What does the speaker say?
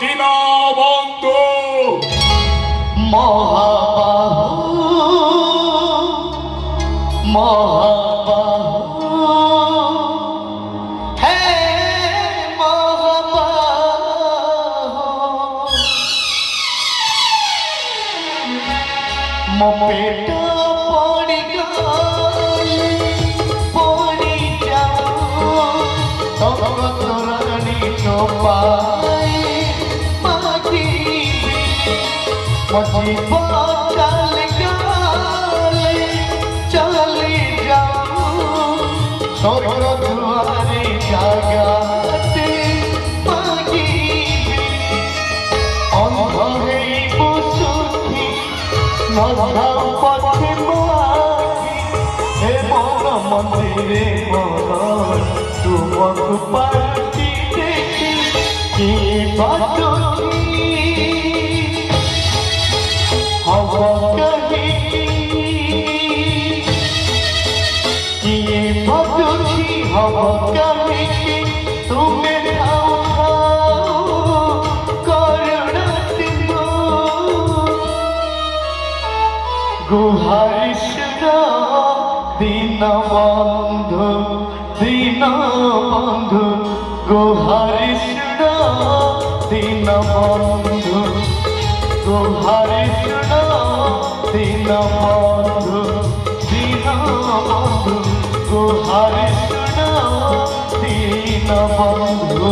দীনবন্ধু মহাবাহু মহাবাহু হে মহাবাহু মো পেট পড়ি গলি পড়ি যাও তরণী পাই মাগি মজি বদল গলে চলে যাও তোর দুয়ারে জাগাতে মাগি অন্ধরে বসুছি নধাও পথে মাগি হে মন মন্দিরে মন তুমকু পাটি দেখি কি বাতুছি হব কহি কি বাতুছি হব কহি তুমি খাও খাও করুণা সিন্ধু গুহারিস দীনবন্ধু দীনবন্ধু গুহারিস দীনবন্ধু গুহারিস দীনবন্ধু দীনবন্ধু গুহারিস দীনবন্ধু।